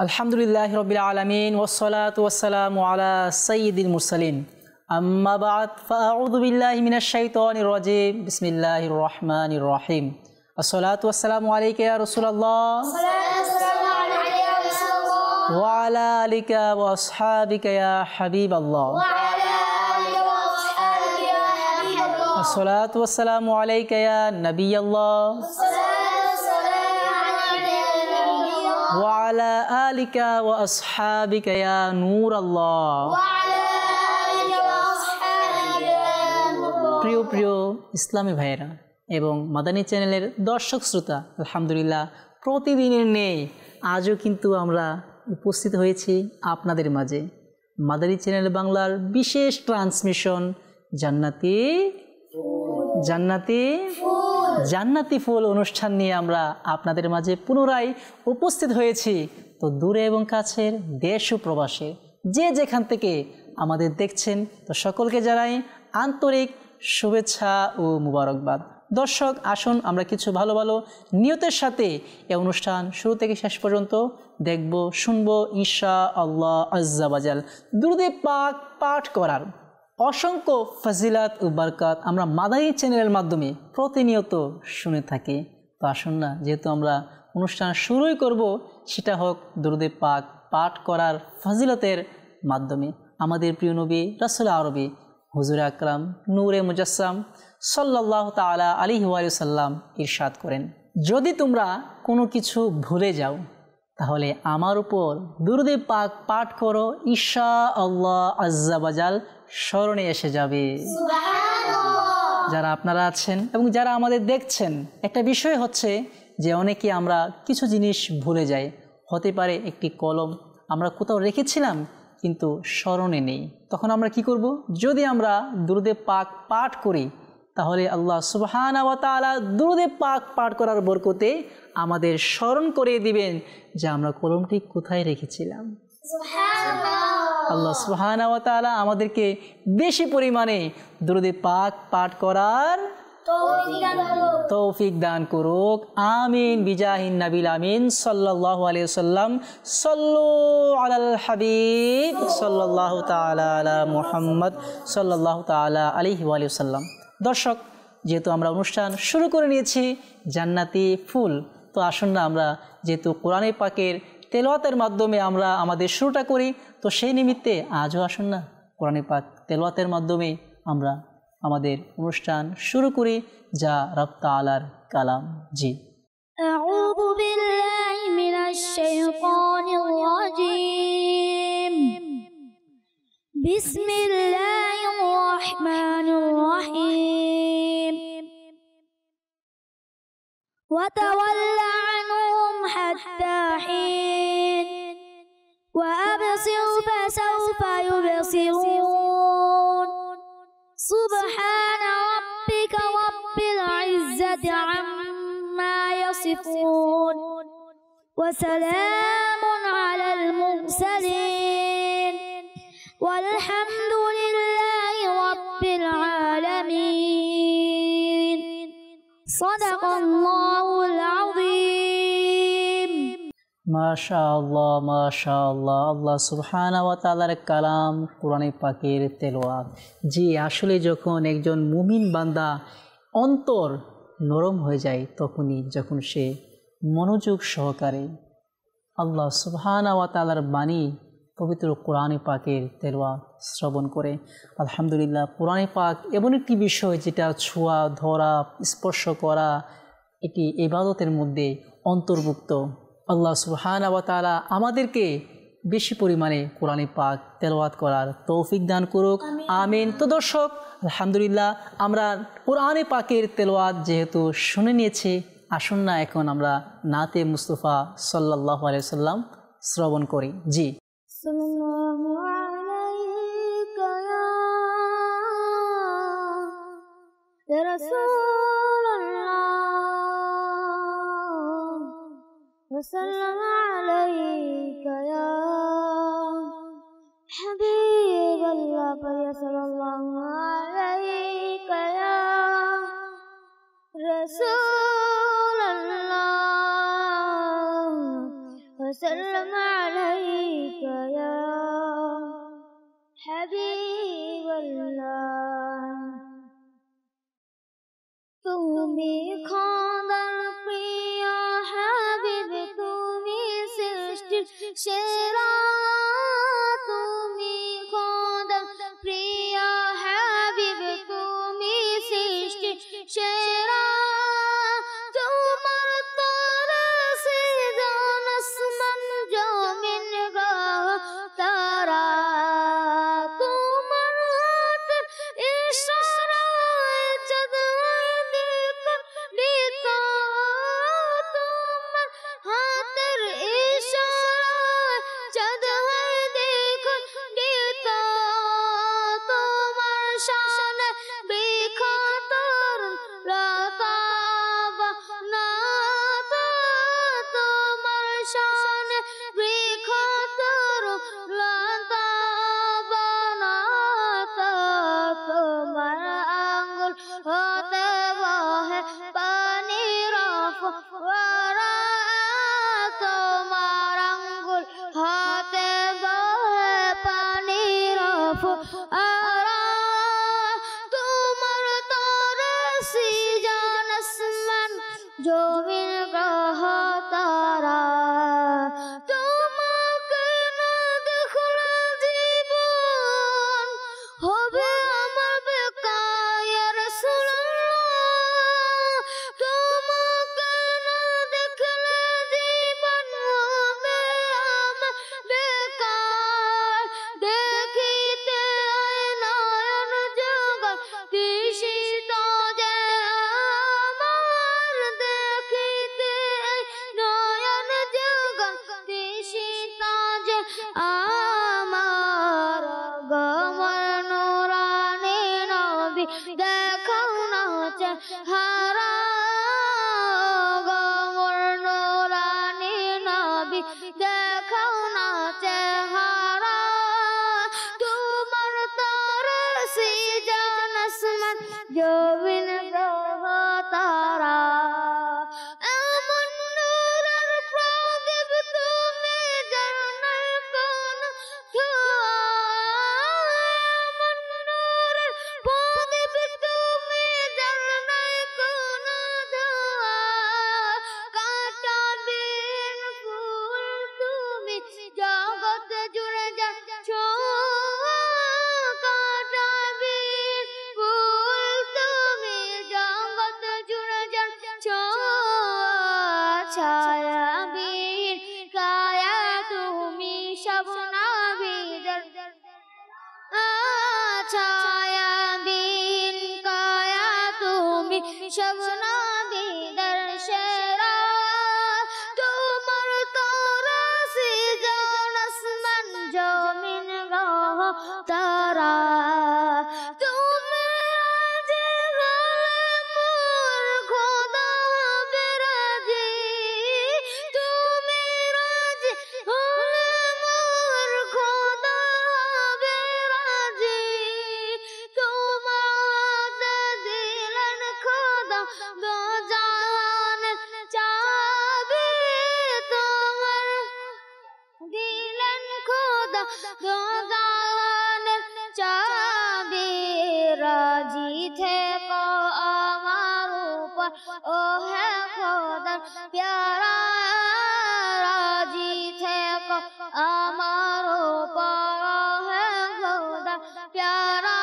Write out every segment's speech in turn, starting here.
আলহামদুলিল্লাহি রাব্বিল আলামিন ওয়াসসালাতু ওয়াসসালামু আলা সাইয়্যিদিল মুরসালিন আম্মা বা'দ ফাআউযু বিল্লাহি মিনাশ শাইতানির রাজীম বিসমিল্লাহির রহমানির রহিম আসসালাতু ওয়াসসালামু আলাইকা ইয়া রাসূলুল্লাহ ওয়া আলা আলিকা ওয়া আসহাবিকা ইয়া হাবিবাল্লাহ আসসালাতু ওয়াসসালামু আলাইকা ইয়া নাবিয়াল্লাহ وعلى آلك وأصحابك يا نور الله প্রিয় প্রিয় ইসলামী ভাইয়েরা এবং মাদানী চ্যানেলের দর্শক শ্রোতা, আলহামদুলিল্লাহ প্রতিদিনের নেই আজও কিন্তু আমরা উপস্থিত হয়েছি আপনাদের মাঝে মাদানী চ্যানেল বাংলার বিশেষ ট্রান্সমিশন জান্নাতি ফুল অনুষ্ঠান নিয়ে আমরা আপনাদের মাঝে পুনরায় উপস্থিত হয়েছি। তো দূরে এবং কাছের দেশ ও প্রবাসে যে যেখান থেকে আমাদের দেখছেন, তো সকলকে জানাই আন্তরিক শুভেচ্ছা ও মুবারকবাদ। দর্শক, আসুন আমরা কিছু ভালো ভালো নিয়তের সাথে এই অনুষ্ঠান শুরু থেকে শেষ পর্যন্ত দেখব, শুনবো ইনশাআল্লাহ আজ্জা ওয়াজাল। দুরূদে পাক পাঠ করার অসংখ্য ফজিলাত ও বরকত আমরা মাদানী চ্যানেলের মাধ্যমে প্রতিনিয়ত শুনে থাকি। তো আসুন না, যেহেতু আমরা অনুষ্ঠান শুরুই করব, সেটা হোক দুরূদে পাক পাঠ করার ফজিলতের মাধ্যমে। আমাদের প্রিয় নবী রাসূল আরবি হুজুর আকরাম নূরে মুজাসসাম সাল্লাল্লাহু তাআলা আলাইহি ওয়া সাল্লাম ইরশাদ করেন, যদি তোমরা কোনো কিছু ভুলে যাও তাহলে আমার উপর দুরূদে পাক পাঠ করো, ইনশাআল্লাহ আজ্জা ওয়াজাল স্মরণে এসে যাবে। যারা আপনারা আছেন এবং যারা আমাদের দেখছেন, একটা বিষয় হচ্ছে যে অনেকে আমরা কিছু জিনিস ভুলে যাই। হতে পারে একটি কলম আমরা কোথাও রেখেছিলাম কিন্তু স্মরণে নেই, তখন আমরা কি করব? যদি আমরা দুরূদে পাক পাঠ করি তাহলে আল্লাহ সুবহানাহু ওয়া তাআলা দুরূদে পাক পাঠ করার বরকতে আমাদের স্মরণ করে দিবেন যে আমরা কলমটি কোথায় রেখেছিলাম। আল্লাহ সুবহানাহু ওয়া তাআলা আমাদেরকে বেশি পরিমাণে দুরূদে পাক পাঠ করার তৌফিক দান করুক, আমিন বিজাহিন নবিল আমিন সাল্লাল্লাহু আলাইহি ওয়াসাল্লাম। সাল্লু আলাল হাবিব সাল্লাল্লাহু তাআলা আলা মুহাম্মদ সাল্লাল্লাহু তাআলা আলাইহি ওয়া সাল্লাম। দর্শক, যেহেতু আমরা অনুষ্ঠান শুরু করে নিয়েছি জান্নাতি ফুল, তো আসুন না আমরা যেহেতু কোরআনে পাকের তেলাওয়াতের মাধ্যমে আমরা আমাদের শুরুটা করি, তো সেই নিমিত্তে আজও আসুন না কোরআনে পাক তেলাওয়াতের মাধ্যমে আমরা আমাদের অনুষ্ঠান শুরু করি, যা রব তাআলার কালাম। জি, আউযু বিল্লাহি মিনাশ শাইতানির রাজীম, বিসমিল্লাহির রহমানির রহিম। ওয়া তাওয়াল্লা আনহুম হাত্তা হিন ওয়া আবসির ফাসাওফা ইউবসিরুন। سبحان ربك رب العزة عما يصفون وسلام على المرسلين والحمد لله رب العالمين صدق الله العظيم। মাশাআল্লাহ মাশাআল্লাহ, আল্লাহ সুবহানাহু ওয়া তাআলার কালাম কোরআনে পাকের তেলাওয়াত। জি, আসলে যখন একজন মুমিন বান্দা অন্তর নরম হয়ে যায়, তখনই যখন সে মনোযোগ সহকারে আল্লাহ সুবহানাহু ওয়া তাআলার বাণী পবিত্র কোরআনে পাকের তেলাওয়াত শ্রবণ করে। আলহামদুলিল্লাহ, কোরআনে পাক এমন একটি বিষয় যেটা ছোঁয়া, ধরা, স্পর্শ করা, এটি ইবাদতের মধ্যে অন্তর্ভুক্ত। আল্লাহ সুবহানাহু ওয়া তাআলা আমাদেরকে বেশি পরিমাণে কোরআনে পাক তেলাওয়াত করার তৌফিক দান করুক, আমিন। তো দর্শক, আলহামদুলিল্লাহ আমরা কোরআনে পাকের তেলাওয়াত যেহেতু শুনে নিয়েছি, আসুন না এখন আমরা নাতে মুস্তাফা সাল্লাল্লাহু আলাইহি ওয়াসাল্লাম শ্রবণ করি। জি, সাল্লাল্লাহু আলাইকা ইয়া রাসূলুল্লাহ وسلم عليك يا حبيب الله صلى الله عليك يا رسول الله وسلم عليك يا حبيب الله তুমি খোদার প্রিয় হাবিব তুমি সৃষ্টির সেরা তুমি খোদার প্রিয় হাবিব তুমি সৃষ্টির সেরা তোমার তরে সিজন আসমান জমিন গ্রহ তারা তোমার হাতের ইশারায় চাঁদ দিতা তোমার হাতের ইশারায় চাঁদ দেখুন দিতা তোমার শানে বিখাতর লতা বানাতা তোমার শানে বিখাতর লতা বানাতা তোমার আঙ্গুল হতে বহে পানির ফোয়ারা তোমার আঙ্গুল হতে বহে পানির ফোয়ারা তোমার তরে সিজন আসমান জমিন গ্রহ তারা তোমাকে না দেখলে জীবন হবে আমার বেকার ইয়া রাসূলুল্লাহ তোমাকে না দেখলে জীবন হবে আমার বেকার দেখিতে নয়ন জগৎ তৃষিত যে আমার দেখিতে নয়ন জগৎ তৃষিত যে আমার গমর নুরানি নবী দেখাও না চেহারা গমর নুরানি নবী দেখাও না চেহারা তোমার তরে সিজন আসমান জমিন গ্রহ তারা এমন নূরের প্রদীপ তুমি জানার কোন এমন নূরের প্রদীপ তুমি জানার কোন কাঁটা বিন ফুল তুমি জগৎ জুড়ে যাচ্ছ কাঁটা বিন ফুল তুমি জগৎ জুড়ে যাচ্ছ ছায়া বীর কায়া তুমি সব নাবিদের ছায়া বীর কায়া তুমি সব নাবিদের সেরা তোমার তরে সিজন আসমান জমিন গ্রহ তারা তুমি রাজি হলে মোর খোদা হবে রাজি তুমি রাজি হলে মোর খোদা হবে রাজি তোমাতে দিলেন খোদা দো জাহানের চাবি তোমার দিলেন খোদা দো জাহানের চাবি রাজি থেকো আমার উপর ও হে খোদা প্যারা রাজি থেকো আমার উপর ও হে খোদা প্যারা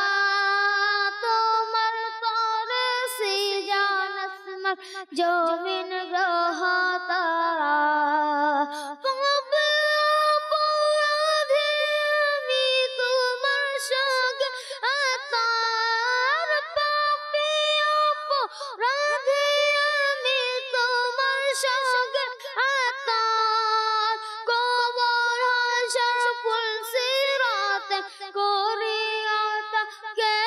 তোমার তরে সিজন আসমান জমিন গ্রহ তারা পাবে অপরাধী আমি তোমার সঙ্গে তার পাপি অপরাধী আমি তোমার সঙ্গে তার কবর হাসর ফুল সিরাতে করিয়াতা কে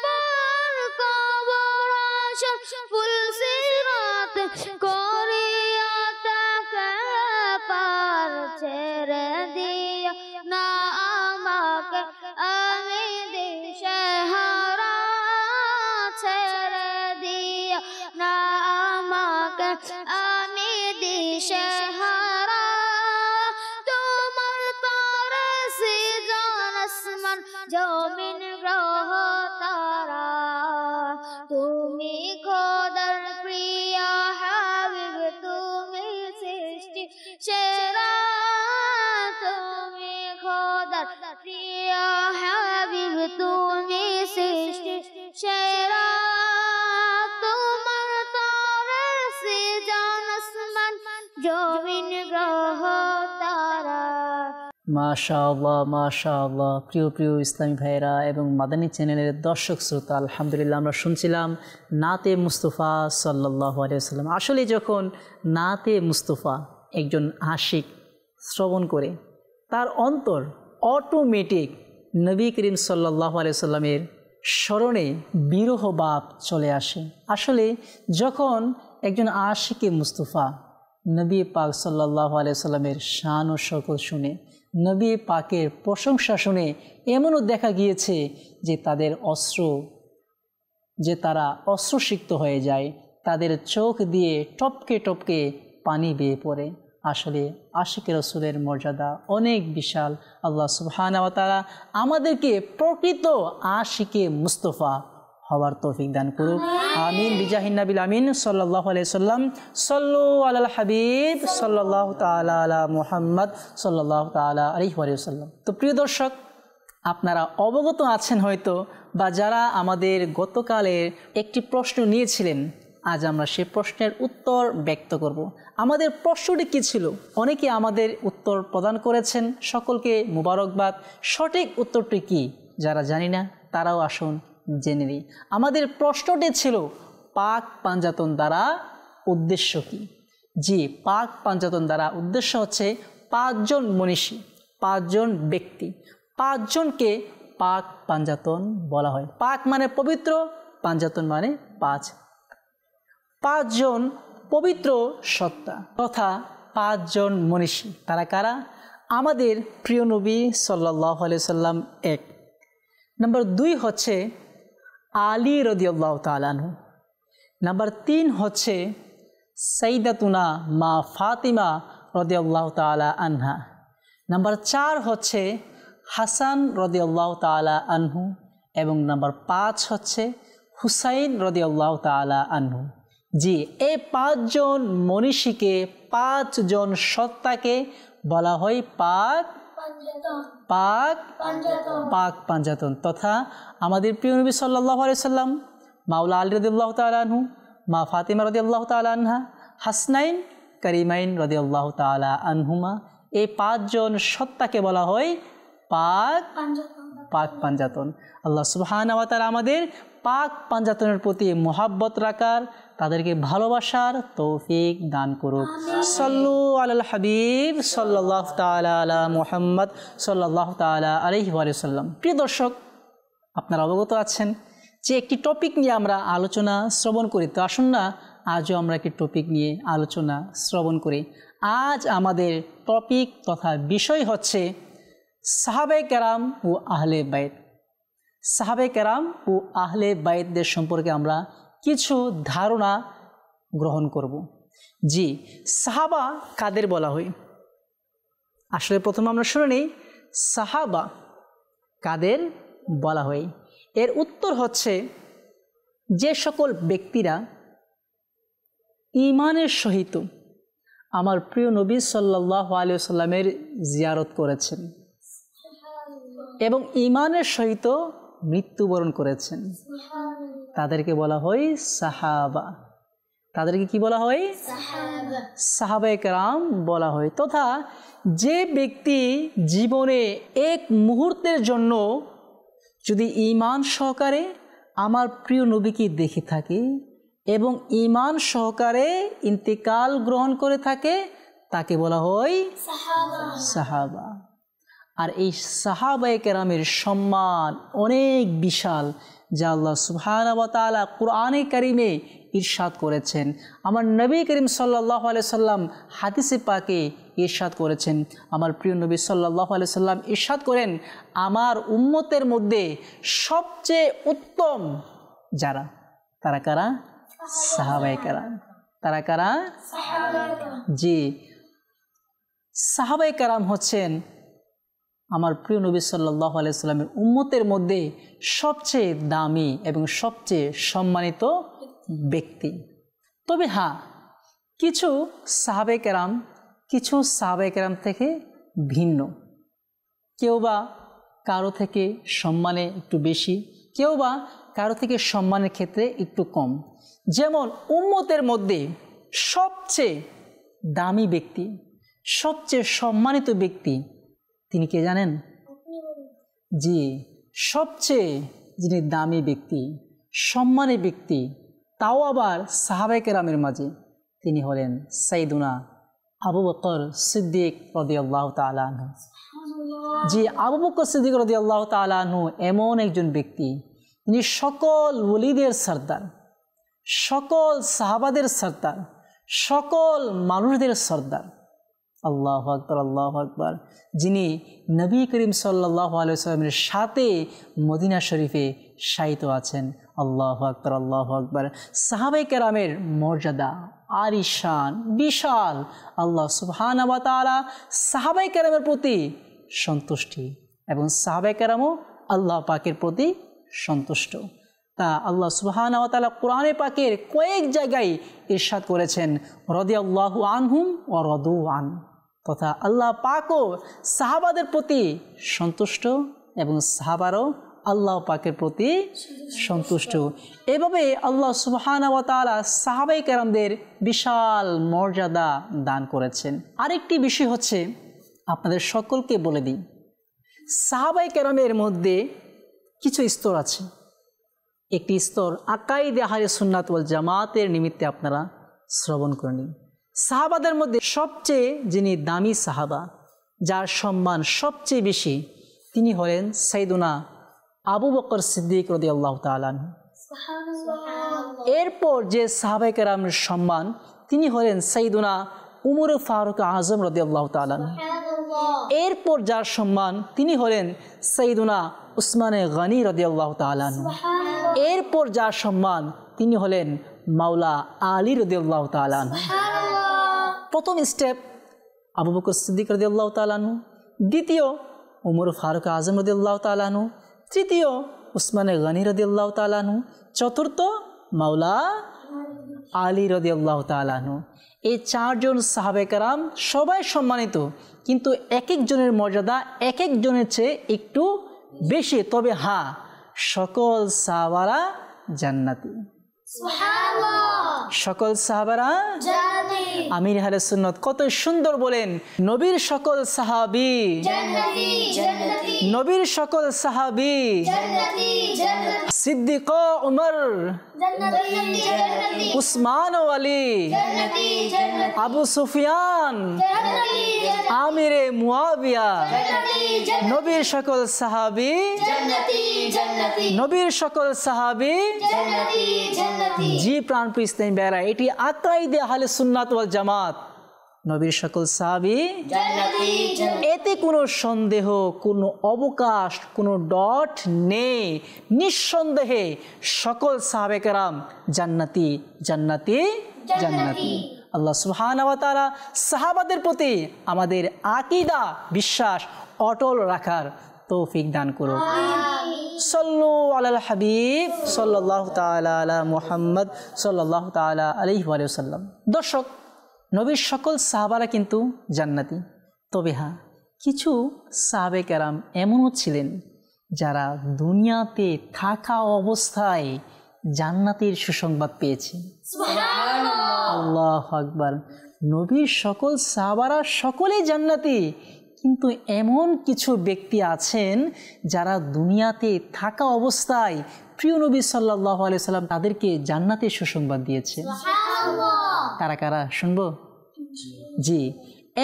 পার কবর হাসর ফুল সিরাতে করিয়াতা কে পার ছেড়ে দিও না আমাকে আমি দিশে হারা ছেড়ে দিও না আমাকে আমি দিশে হারা জমিন গ্রহ তারা তুমি খোদার প্রিয় হাবিব তুমি সৃষ্টি সেরা তুমি খোদার প্রিয় হাবিব তুমি সৃষ্টি সেরা তোমার তরে সৃজন আসমান জমিন গ্রহ তারা। মাশাআল্লাহ মাশাআল্লাহ। প্রিয় প্রিয় ইসলামী ভাইয়েরা এবং মাদানী চ্যানেলের দর্শক শ্রোতা, আলহামদুলিল্লাহ আমরা শুনছিলাম নাতে মুস্তফা সাল্লাল্লাহু আলাইহি ওয়াসাল্লাম। আসলে যখন নাতে মুস্তফা একজন আশিক শ্রবণ করে তার অন্তর অটোমেটিক নবী করিম সাল্লাল্লাহু আলাইহি ওয়াসাল্লামের স্মরণে বিরহ ভাব চলে আসে। আসলে যখন একজন আশিকে মুস্তফা নবী পাক সাল্লাল্লাহু আলাইহি ওয়াসাল্লামের শান ও শকত শুনে, নবী পাকের প্রশংসা শুনে এমনও দেখা গিয়েছে যে তারা অশ্রুসিক্ত হয়ে যায়, তাদের চোখ দিয়ে টপকে টপকে পানি বেয়ে পড়ে। আসলে আশিকে রসুলের মর্যাদা অনেক বিশাল। আল্লাহ সুবহানাহু ওয়া তাআলা আমাদেরকে প্রকৃত আশিকে মুস্তফা হওয়ার তৌফিক দান করুক। আমিন বিজাহিন নাবিল আমিন সাল্লাল্লাহু আলাইহি সাল্লাম। সাল্লু আলাল হাবিব সাল্লাল্লাহু তাআলা আলা মুহাম্মদ সাল্লাল্লাহু তাআলা আলাইহি ওয়া সাল্লাম। তো প্রিয় দর্শক, আপনারা অবগত আছেন হয়তো, বা যারা আমাদের গতকালের একটি প্রশ্ন নিয়েছিলেন, আজ আমরা সেই প্রশ্নের উত্তর ব্যক্ত করব। আমাদের প্রশ্নটি কী ছিল? অনেকে আমাদের উত্তর প্রদান করেছেন, সকলকে মুবারকবাদ। সঠিক উত্তরটি কি যারা জানি না তারাও আসুন জেনে নিই। আমাদের প্রশ্নটি ছিল পাক পাঞ্জাতন দ্বারা উদ্দেশ্য কি? জি, পাক পাঞ্জাতন দ্বারা উদ্দেশ্য হচ্ছে 5 জন মনীষী, 5 জন ব্যক্তি, 5 জনকে পাক পাঞ্জাতন বলা হয়। পাক মানে পবিত্র, পাঞ্জাতন মানে 5 জন পবিত্র সত্তা তথা 5 জন মনীষী। তারা কারা? আমাদের প্রিয় নবী সাল্লাল্লাহু আলাইহি সাল্লাম 1 নাম্বার 2 হচ্ছে আলী রাদিয়াল্লাহু তাআলা আনহু। নাম্বার 3 হচ্ছে সাইয়্যিদাতুনা মা ফাতিমা রাদিয়াল্লাহু তাআলা আনহা। নাম্বার 4 হচ্ছে হাসান রাদিয়াল্লাহু তাআলা আনহু এবং নাম্বার 5 হচ্ছে হুসাইন রাদিয়াল্লাহু তাআলা আনহু। জি, এই 5 জন মনীষীকে, 5 জন সত্তাকে বলা হয় পাক পাঞ্জাতন তথা আমাদের প্রিয় নবী সাল্লাল্লাহু আলাইহি সাল্লাম, মাওলা আলী রাদিয়াল্লাহু তাআলা আনহু, মা ফাতিমা রাদিয়াল্লাহু তাআলা আনহা, হাসনাইন কারিমাইন রাদিয়াল্লাহু তাআলা আনহুমা। এই 5 জন সত্তাকে বলা হয় পাক পাঞ্জাতন। আল্লাহ সুবহানাহু ওয়া তাআলা আমাদের পাক পাঞ্জাতনের প্রতি মোহাব্বত রাখার, তাদেরকে ভালোবাসার তৌফিক দান করুক। সাল্লু আলাল হাবিব সাল্লাল্লাহু তাআলা আলা মুহাম্মদ সাল্লাল্লাহু তাআলা আলাইহি ওয়া সাল্লাম। প্রিয় দর্শক, আপনারা অবগত আছেন যে একটি টপিক নিয়ে আমরা আলোচনা শ্রবণ করি। তো আসুন না আজও আমরা একটি টপিক নিয়ে আলোচনা শ্রবণ করি। আজ আমাদের টপিক তথা বিষয় হচ্ছে সাহাবায়ে কেরাম ও আহলে বাইত। সাহাবায়ে কেরাম ও আহলে বাইতদের সম্পর্কে আমরা কিছু ধারণা গ্রহণ করব। জি, সাহাবা কাদের বলা হয়? আসলে প্রথমে আমরা শুনে নিই সাহাবা কাদের বলা হয়। এর উত্তর হচ্ছে যে সকল ব্যক্তিরা ঈমানের সহিত আমার প্রিয় নবী সাল্লাল্লাহু আলাইহি ওয়াসাল্লামের জিয়ারত করেছেন এবং ঈমানের সহিত মৃত্যুবরণ করেছেন, তাদেরকে বলা হয় সাহাবা। তাদেরকে কি বলা হয়? সাহাবায়ে কেরাম বলা হয়। তথা যে ব্যক্তি জীবনে এক মুহূর্তের জন্য যদি ঈমান সহকারে আমার প্রিয় নবীকে দেখে থাকে এবং ঈমান সহকারে ইন্তেকাল গ্রহণ করে থাকে, তাকে বলা হয় সাহাবা। আর এই সাহাবায়ে কেরামের সম্মান অনেক বিশাল, যা আল্লাহ সুবহানাহু ওয়া তাআলা কুরআনে কারিমে ইরশাদ করেছেন। আমার নবী করিম সাল্লাল্লাহু আলাইহি সাল্লাম হাদিসে পাকে ইরশাদ করেছেন। আমার প্রিয় নবী সাল্লাল্লাহু আলাইহি সাল্লাম ইরশাদ করেন, আমার উম্মতের মধ্যে সবচেয়ে উত্তম যারা, তারা কারা? সাহাবায়ে কেরাম। তারা কারা? জি, সাহাবায়ে কেরাম হচ্ছেন আমার প্রিয় নবী সাল্লাল্লাহু আলাইহি সাল্লামের উম্মতের মধ্যে সবচেয়ে দামি এবং সবচেয়ে সম্মানিত ব্যক্তি। তবে হ্যাঁ, কিছু সাহাবে কেরাম থেকে ভিন্ন। কেউ বা কারো থেকে সম্মানে একটু বেশি, কেউ বা কারো থেকে সম্মানের ক্ষেত্রে একটু কম। যেমন উম্মতের মধ্যে সবচেয়ে দামি ব্যক্তি, সবচেয়ে সম্মানিত ব্যক্তি তিনি কে জানেন? জি, সবচেয়ে যিনি দামি ব্যক্তি, সম্মানী ব্যক্তি, তাও আবার সাহাবায়ে কেরামের মাঝে, তিনি হলেন সাইয়্যিদুনা আবু বকর সিদ্দিক রাদিয়াল্লাহু তাআলা আনহু। জি, আবু বকর সিদ্দিক রাদিয়াল্লাহু তাআলা আনহু এমন একজন ব্যক্তি, তিনি সকল ওলিদের সর্দার, সকল সাহাবাদের সর্দার, সকল মানুষদের সর্দার। আল্লাহু আকবার, আল্লাহু আকবার। যিনি নবী করিম সাল্লাল্লাহু আলাইহি ওয়াসাল্লামের সাথে মদিনা শরীফে শায়িত আছেন। আল্লাহু আকবার, আল্লাহু আকবার। সাহাবায়ে কেরামের মর্যাদা আরিশান, বিশাল। আল্লাহ সুবহানাহু ওয়া তাআলা সাহাবায়ে কেরামের প্রতি সন্তুষ্টি এবং সাহাবায়ে কেরামও আল্লাহ পাকের প্রতি সন্তুষ্ট। তা আল্লাহ সুবহানাহু ওয়া তাআলা কোরআনে পাকের কয়েক জায়গায় ইরশাদ করেছেন, রাদিয়াল্লাহু আনহুম ওয়া রাদু আন, তথা আল্লাহ পাকও সাহাবাদের প্রতি সন্তুষ্ট এবং সাহাবারও আল্লাহ পাকের প্রতি সন্তুষ্ট। এভাবে আল্লাহ সুবহানাহু ওয়া তাআলা সাহাবায়ে কেরামদের বিশাল মর্যাদা দান করেছেন। আরেকটি বিষয় হচ্ছে, আপনাদের সকলকে বলে দিই, সাহাবায়ে কেরামের মধ্যে কিছু স্তর আছে। একটি স্তর আকাইদে আহলে সুন্নাত ওয়াল জামাতের নিমিত্তে আপনারা শ্রবণ করে নিন। সাহাবাদের মধ্যে সবচেয়ে যিনি দামি সাহাবা, যার সম্মান সবচেয়ে বেশি, তিনি হলেন সাইয়্যিদুনা আবু বকর সিদ্দিক রাদিয়াল্লাহু তাআলা আনহু। এরপর যে সাহাবায়ে কেরামের সম্মান, তিনি হলেন সাইয়্যিদুনা উমর ফারুক আজম রাদিয়াল্লাহু তাআলা আনহু। এরপর যার সম্মান, তিনি হলেন সাইয়্যিদুনা উসমানে গনি রাদিয়াল্লাহু তাআলা আনহু। এরপর যার সম্মান, তিনি হলেন মাওলা আলী রাদিয়াল্লাহু তাআলা আনহু। প্রথম স্টেপ আবু বকর সিদ্দিক রাদিয়াল্লাহু তাআলা আনহু, দ্বিতীয় উমর ফারুক আজম রাদিয়াল্লাহু তাআলা আনহু, তৃতীয় উসমানে গনি রাদিয়াল্লাহু তাআলা আনহু, চতুর্থ মাওলা আলী রাদিয়াল্লাহু তাআলা আনহু। এই চারজন সাহাবায়ে কেরাম সবাই সম্মানিত, কিন্তু এক একজনের মর্যাদা এক একজনের চেয়ে একটু বেশি। তবে হ্যাঁ, সকল সাহাবারা জান্নাতি। সকল সাহাবারা জান্নাতি। আমির আহলে সুন্নাত কত সুন্দর বলেন, নবীর সকল সাহাবী জান্নাতি, জান্নাতি। নবীর সকল সাহাবী জান্নাতি, জান্নাতি। সিদ্দিক উমর জান্নাতি, জান্নাতি। উসমান ও আলী জান্নাতি, জান্নাতি। আবু সুফিয়ান জান্নাতি, জান্নাতি। আমিরে মুয়াবিয়া জান্নাতি, জান্নাতি। নবীর সকল সাহাবী জান্নাতি, জান্নাতি। নবীর সকল সাহাবী জান্নাতি, জান্নাতি। জি প্রাণপ্রিয় ইসলামী ভাইরা, এটি আকাইদে আহলে সুন্নাত ওয়াল জামাত। নবীর সকল সাহাবী জান্নাতি, জান্নাতি। এতে কোনো সন্দেহ, কোনো অবকাশ, কোনো ডট নেই। নিঃসন্দেহে সকল সাহাবায়ে কেরাম জান্নাতি, জান্নাতি, জান্নাতি। আল্লাহ সুবহানাহু ওয়া তাআলা সাহাবাদের প্রতি আমাদের আকীদা, বিশ্বাস অটল রাখার তৌফিক দান করুন। সল্লু আলাল হাবিব সাল্লাল্লাহু তাআলা আলা মুহাম্মদ সাল্লাল্লাহু তাআলা আলাইহি ওয়া সাল্লাম। দর্শক, নবীর সকল সাহাবারা কিন্তু জান্নাতি। তবে হ্যাঁ, কিছু সাহাবায়ে কেরাম এমনও ছিলেন যারা দুনিয়াতে থাকা অবস্থায় জান্নাতের সুসংবাদ পেয়েছেন। সুবহানাল্লাহ, আল্লাহু আকবার। নবীর সকল সাহাবারা সকলেই জান্নাতি, কিন্তু এমন কিছু ব্যক্তি আছেন যারা দুনিয়াতে থাকা অবস্থায় প্রিয় নবী সাল্লাল্লাহু আলাইহি সাল্লাম তাদেরকে জান্নাতের সুসংবাদ দিয়েছে। কারা কারা শুনবো? জি,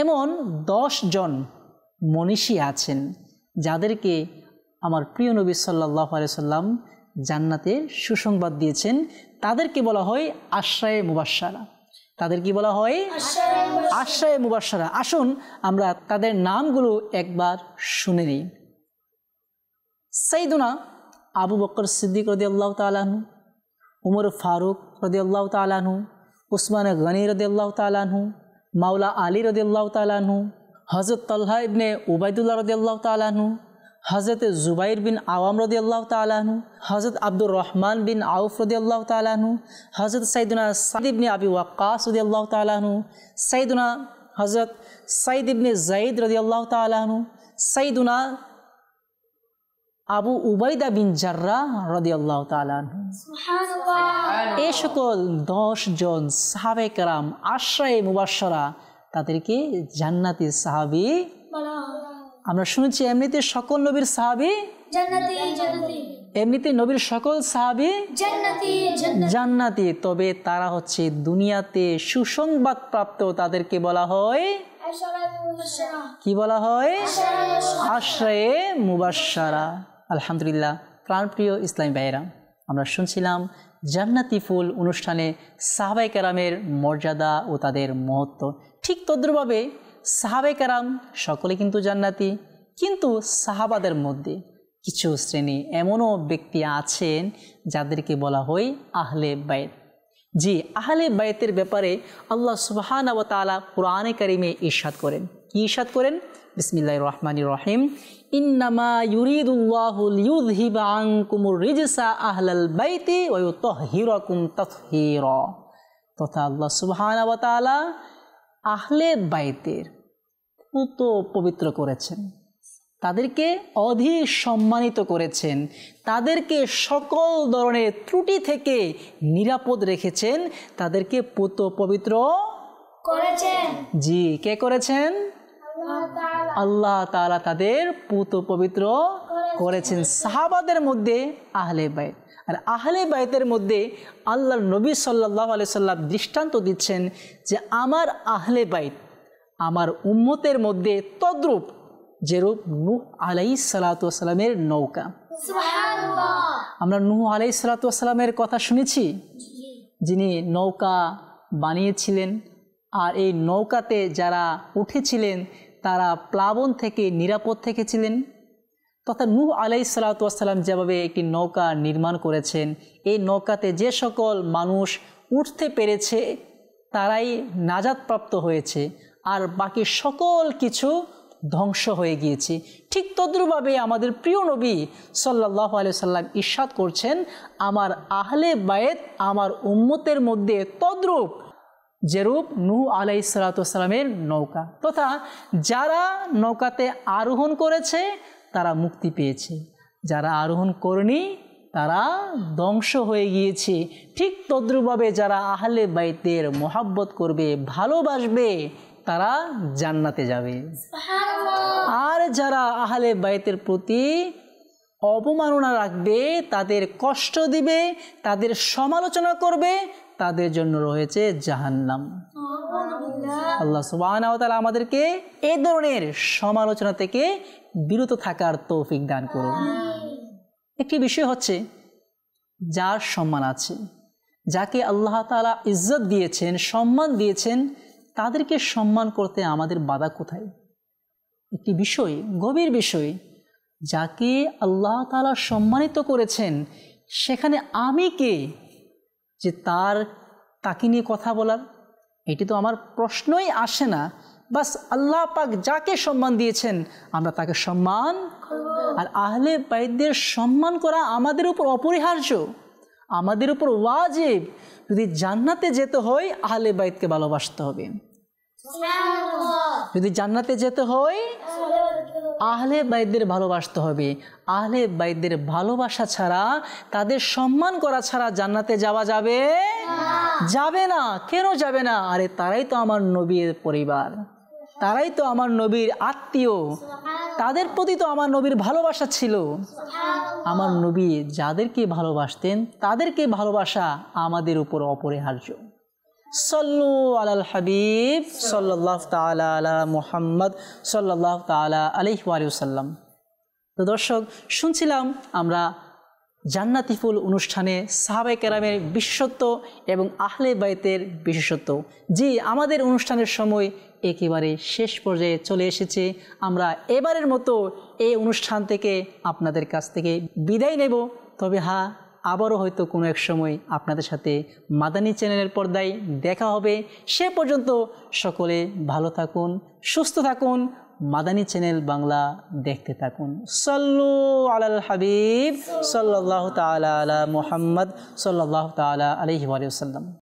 এমন 10 জন মনীষী আছেন যাদেরকে আমার প্রিয় নবী সাল্লাল্লাহু আলাইহি সাল্লাম জান্নাতের সুসংবাদ দিয়েছেন। তাদেরকে বলা হয় আশরায়ে মুবাশশারা। তাদের কি বলা হয়? আশরায়ে মুবাশশারা। আসুন আমরা তাদের নামগুলো একবার শুনে নিই। সাইয়্যিদুনা আবু বকর সিদ্দিক রাদিয়াল্লাহু তাআলা আনহু, উমর ফারুক রাদিয়াল্লাহু তাআলা আনহু, উসমান গনি রাদিয়াল্লাহু তাআলা আনহু, মাওলা আলী রাদিয়াল্লাহু তাআলা আনহু, হযরত তালহা ইবনে উবাইদুল্লাহ রাদিয়াল্লাহু তাআলা আনহু, হযরত জুবাইর বিন আওয়াম রাদিয়াল্লাহু তাআলা আনহু, হযরত আব্দুর রহমান বিন আউফ রাদিয়াল্লাহু তাআলা আনহু, হযরত সাইয়্যিদুনা সাদ ইবনে আবি ওয়াক্কাস রাদিয়াল্লাহু তাআলা আনহু, সাইয়্যিদুনা হযরত সাইদ ইবনে যায়েদ রাদিয়াল্লাহু তাআলা আনহু, সাইয়্যিদুনা আবু উবাইদা বিন জাররাহ রাদিয়াল্লাহু তাআলা আনহু। এই সকল 10 জন সাহাবায়ে কেরাম আশরায়ে মুবাশশারা, তাদেরকে জান্নাতি সাহাবী আমরা শুনেছি। এমনিতে সকল নবীর সাহাবী জান্নাতি, এমনিতে নবীর সকল সাহাবী জান্নাতি, তবে তারা হচ্ছে দুনিয়াতে সুসংবাদ প্রাপ্ত, তাদেরকে বলা হয়, কি বলা হয়? আশরায়ে মুবাশশারা। আলহামদুলিল্লাহ, প্রাণপ্রিয় ইসলামী ভাইয়েরা, আমরা শুনছিলাম জান্নাতি ফুল অনুষ্ঠানে সাহাবায়ে কেরামের মর্যাদা ও তাদের মহত্ব। ঠিক তদ্রুপভাবে সাহাবায়ে কেরাম সকলে কিন্তু জান্নাতি, কিন্তু সাহাবাদের মধ্যে কিছু শ্রেণী এমনও ব্যক্তি আছেন যাদেরকে বলা হয় আহলে বাইত। জি, আহলে বাইতের ব্যাপারে আল্লাহ সুবহানাহু ওয়া তাআলা কোরআনে কারিমে ইরশাদ করেন। কি ইরশাদ করেন? বিসমিল্লাহির রহমানির রহিম, ইন্নামা ইউরিদুল্লাহু লিইউযহিবা আনকুমুর রিজসা আহলাল বাইতি ওয়া ইউতাহহিরাকুম তাতহীরা। তথা আল্লাহ সুবহানাহু ওয়া তাআলা আহলে বাইতের পুত পবিত্র করেছেন, তাদেরকে অধিক সম্মানিত করেছেন, তাদেরকে সকল ধরনের ত্রুটি থেকে নিরাপদ রেখেছেন, তাদেরকে পুত পবিত্র করেছেন। জি, কে করেছেন? আল্লাহ তাআলা তাদের পুত পবিত্র করেছেন। সাহাবাদের মধ্যে আহলে বাইত, আর আহলে বাইতের মধ্যে আল্লাহর নবী সাল্লাল্লাহু আলাইহি সাল্লাম দৃষ্টান্ত দিচ্ছেন যে আমার আহলে বাইত আমার উম্মতের মধ্যে তদ্রূপ যেরূপ নূহ আলাইহিস সালাতু ওয়াস সালামের নৌকা। সুবহানাল্লাহ, আমরা নূহ আলাইহিস সালাতু ওয়াস সালামের কথা শুনেছি, যিনি নৌকা বানিয়েছিলেন, আর এই নৌকাতে যারা উঠেছিলেন তারা প্লাবন থেকে নিরাপদ থেকেছিলেন। তথা নূহ আলাইহিস সালাতু ওয়াস সালাম যেভাবে একটি নৌকা নির্মাণ করেছেন, এই নৌকাতে যে সকল মানুষ উঠতে পেরেছে তারাই নাজাতপ্রাপ্ত হয়েছে, আর বাকি সকল কিছু ধ্বংস হয়ে গিয়েছে। ঠিক তদ্রুপভাবে আমাদের প্রিয় নবী সাল্লাল্লাহু আলাইহি সাল্লাম ইরশাদ করছেন, আমার আহলে বাইত আমার উম্মতের মধ্যে তদ্রূপ যেরূপ নূহ আলাইহিস সালাতু ওয়াস সালামের নৌকা। তথা যারা নৌকাতে আরোহণ করেছে তারা মুক্তি পেয়েছে, যারা আরোহণ করেনি তারা ধ্বংস হয়ে গিয়েছে। ঠিক তদ্রুপভাবে যারা আহলে বাইতের মহব্বত করবে, ভালোবাসবে, তারা জান্নাতে যাবে। আর যারা আহলে বাইতের প্রতি অবমাননা রাখবে, তাদের কষ্ট দিবে, তাদের সমালোচনা করবে, তাদের জন্য রয়েছে জাহান্নাম। আল্লাহ সুবহানাহু ওয়া তাআলা আমাদেরকে এই ধরনের সমালোচনা থেকে বিরত থাকার তৌফিক দান করুন। একটি বিষয় হচ্ছে, যার সম্মান আছে, যাকে আল্লাহ তাআলা ইজ্জত দিয়েছেন, সম্মান দিয়েছেন, তাদেরকে সম্মান করতে আমাদের বাধা কোথায়? একটি বিষয়, গভীর বিষয়, যাকে আল্লাহ তাআলা সম্মানিত করেছেন সেখানে আমি কে যে তাকে নিয়ে কথা বলার? এটি তো আমার প্রশ্নই আসে না। বাস আল্লাহ পাক যাকে সম্মান দিয়েছেন আমরা তাকে সম্মান, আর আহলে বাইতদের সম্মান করা আমাদের উপর অপরিহার্য, আমাদের উপর ওয়াজিব। যদি জান্নাতে যেতে হয় আহলে বাইতকে ভালোবাসতে হবে। যদি জান্নাতে যেতে হয় আহলে বাইতদের ভালোবাসতে হবে। আহলে বাইতদের ভালোবাসা ছাড়া, তাদের সম্মান করা ছাড়া জান্নাতে যাওয়া যাবে যাবে না। কেন যাবে না? আরে তারাই তো আমার নবীর পরিবার, তারাই তো আমার নবীর আত্মীয়, তাদের প্রতি তো আমার নবীর ভালোবাসা ছিল। আমার নবী যাদেরকে ভালোবাসতেন তাদেরকে ভালোবাসা আমাদের উপর অপরিহার্য। সাল্লু আলাল হাবিব সাল্লাল্লাহু তাআলা আলা মুহাম্মদ সাল্লাল্লাহু তাআলা আলাইহি ওয়া সাল্লাম। তো দর্শক, শুনছিলাম আমরা জান্নাতি ফুল অনুষ্ঠানে সাহাবায়ে কেরামের বিশেষত্ব এবং আহলে বাইতের বিশেষত্ব। জি, আমাদের অনুষ্ঠানের সময় একেবারে শেষ পর্যায়ে চলে এসেছে। আমরা এবারের মতো এই অনুষ্ঠান থেকে আপনাদের কাছ থেকে বিদায় নেব। তবে হ্যাঁ, আবারও হয়তো কোনো এক সময় আপনাদের সাথে মাদানী চ্যানেলের পর্দায় দেখা হবে। সে পর্যন্ত সকলে ভালো থাকুন, সুস্থ থাকুন, মাদানী চ্যানেল বাংলা দেখতে থাকুন। সাল্লু আলাল হাবিব সাল্লাল্লাহু তাআলা আলা মুহাম্মদ সাল্লাল্লাহু তাআলা আলাইহি ওয়া সাল্লাম।